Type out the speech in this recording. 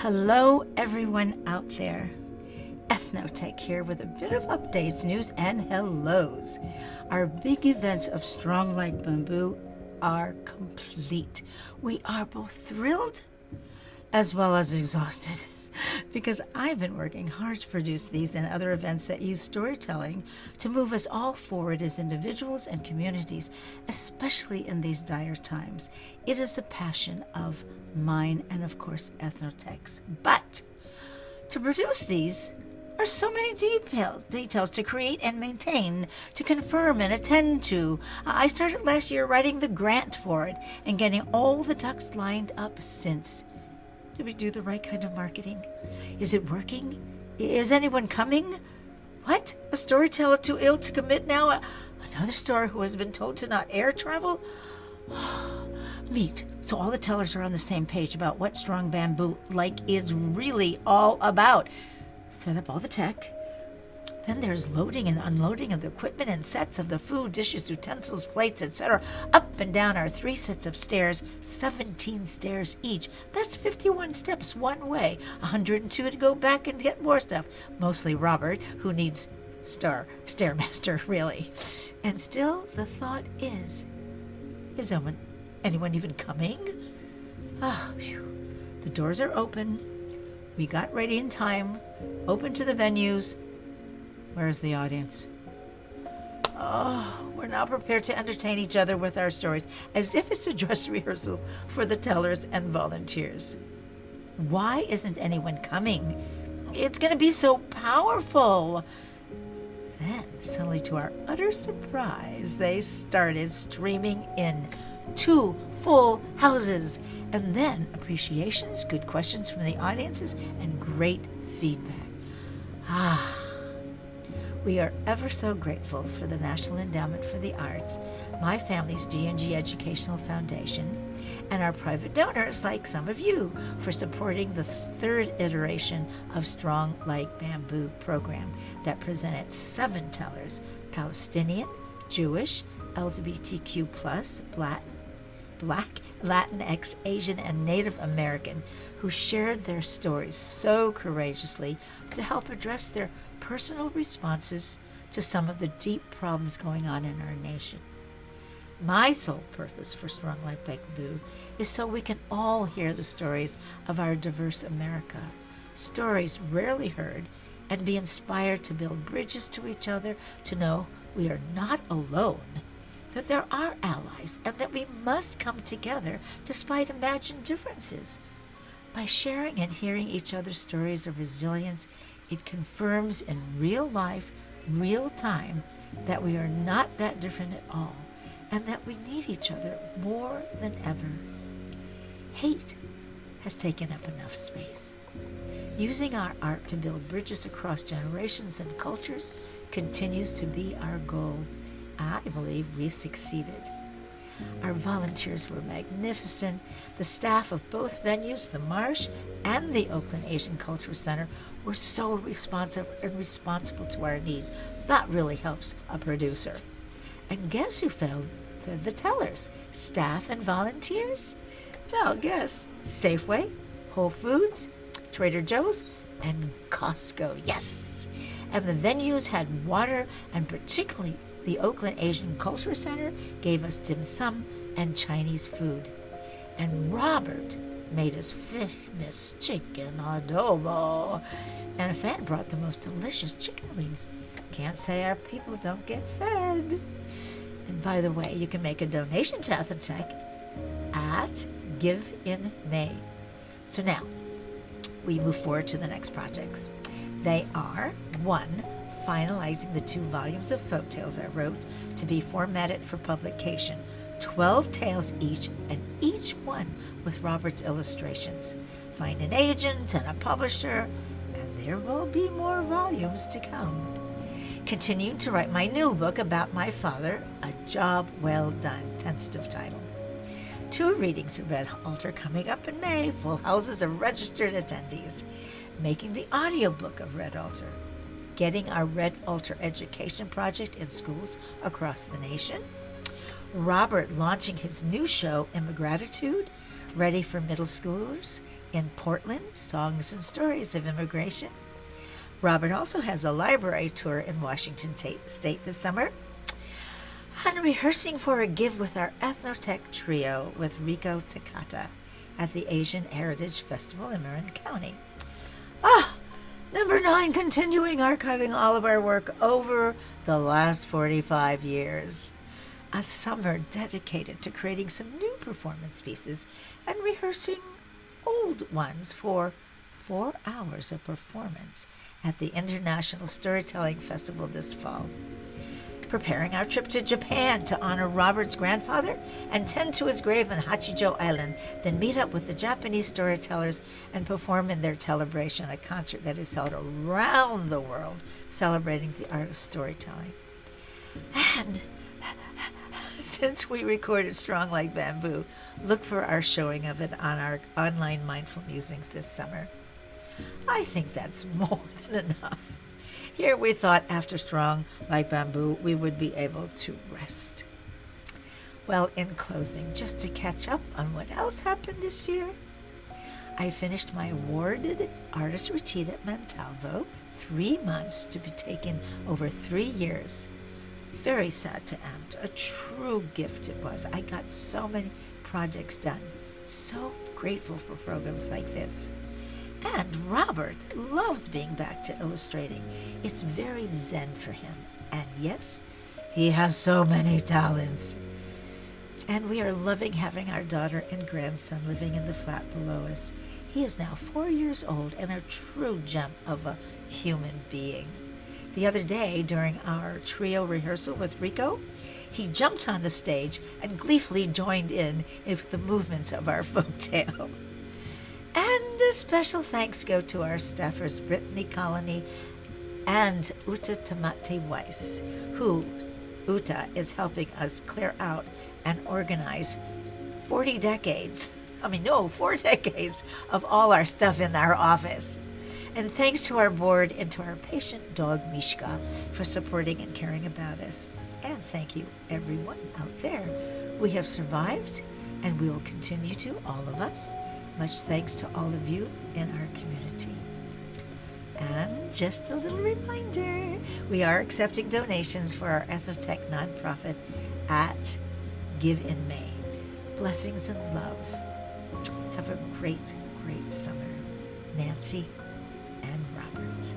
Hello, everyone out there. Eth-No-Tec here with a bit of updates, news, and hellos. Our big events of Strong Like Bamboo are complete. We are both thrilled as well as exhausted because I've been working hard to produce these and other events that use storytelling to move us all forward as individuals and communities, especially in these dire times. It is a passion of mine and, of course, Eth-No-Tec's. But to produce these are so many details to create and maintain, to confirm and attend to. I started last year writing the grant for it and getting all the ducks lined up since. Did we do the right kind of marketing? Is it working? Is anyone coming? What? A storyteller too ill to commit now? Another story who has been told to not air travel? Neat. So all the tellers are on the same page about what Strong Bamboo Like is really all about. Set up all the tech. Then there's loading and unloading of the equipment and sets of the food, dishes, utensils, plates, etc. Up and down our 3 sets of stairs, 17 stairs each. That's 51 steps one way, 102 to go back and get more stuff. Mostly Robert, who needs Stairmaster, really. And still, the thought is anyone even coming? The doors are open. We got ready in time. Open to the venues. Where's the audience? We're now prepared to entertain each other with our stories, as if it's a dress rehearsal for the tellers and volunteers. Why isn't anyone coming? It's going to be so powerful. Then, suddenly to our utter surprise, they started streaming in. 2 full houses. And then appreciations, good questions from the audiences, and great feedback. We are ever so grateful for the National Endowment for the Arts, my family's G&G Educational Foundation, and our private donors like some of you for supporting the 3rd iteration of Strong Like Bamboo program that presented 7 tellers, Palestinian, Jewish, LGBTQ+, Black, Latinx, Asian, and Native American, who shared their stories so courageously to help address their personal responses to some of the deep problems going on in our nation. My sole purpose for Strong Like Bamboo is so we can all hear the stories of our diverse America, stories rarely heard, and be inspired to build bridges to each other, to know we are not alone, that there are allies, and that we must come together despite imagined differences. By sharing and hearing each other's stories of resilience, it confirms in real life, real time, that we are not that different at all, and that we need each other more than ever. Hate has taken up enough space. Using our art to build bridges across generations and cultures continues to be our goal. I believe we succeeded. Our volunteers were magnificent. The staff of both venues, the Marsh and the Oakland Asian Cultural Center, were so responsive and responsible to our needs. That really helps a producer. And guess who fed the tellers? Staff and volunteers? Well, guess Safeway, Whole Foods, Trader Joe's, and Costco. Yes! And the venues had water, and particularly the Oakland Asian Culture Center gave us dim sum and Chinese food. And Robert made us famous chicken adobo. And a fan brought the most delicious chicken wings. Can't say our people don't get fed. And by the way, you can make a donation to Eth-No-Tec at Give in May. So now, we move forward to the next projects. They are 1, finalizing the 2 volumes of folk tales I wrote to be formatted for publication, 12 tales each, and each one with Robert's illustrations. Find an agent and a publisher, and there will be more volumes to come. Continuing to write my new book about my father, A Job Well Done, tentative title. 2 readings of Red Altar coming up in May, full houses of registered attendees. Making the audiobook of Red Altar. Getting our Red Altar education project in schools across the nation. Robert launching his new show, Immigratitude, ready for middle schoolers. In Portland, Songs and Stories of Immigration. Robert also has a library tour in Washington State this summer. And rehearsing for a Give with our Eth-No-Tec trio with Rico Takata at the Asian Heritage Festival in Marin County. Number 9, continuing archiving all of our work over the last 45 years. A summer dedicated to creating some new performance pieces and rehearsing old ones for 4 hours of performance at the International Storytelling Festival this fall. Preparing our trip to Japan to honor Robert's grandfather and tend to his grave on Hachijo Island, then meet up with the Japanese storytellers and perform in their celebration, a concert that is held around the world celebrating the art of storytelling. And since we recorded Strong Like Bamboo, look for our showing of it on our online Mindful Musings this summer. I think that's more than enough. Here we thought after Strong Like Bamboo we would be able to rest. Well, in closing, just to catch up on what else happened this year, I finished my awarded artist retreat at Montalvo, 3 months to be taken over 3 years. Very sad to end. A true gift it was. I got so many projects done. So grateful for programs like this. And Robert loves being back to illustrating. It's very zen for him. And yes, he has so many talents. And we are loving having our daughter and grandson living in the flat below us. He is now 4 years old and a true gem of a human being. The other day, during our trio rehearsal with Rico, he jumped on the stage and gleefully joined in with the movements of our folktale. And a special thanks go to our staffers, Brittany Colony and Uta Tamate Weiss, who Uta is helping us clear out and organize 4 decades of all our stuff in our office. And thanks to our board and to our patient dog, Mishka, for supporting and caring about us. And thank you, everyone out there. We have survived, and we will continue to, all of us. Much thanks to all of you in our community. And just a little reminder, we are accepting donations for our Eth-No-Tec nonprofit at Give in May. Blessings and love. Have a great, great summer. Nancy and Robert.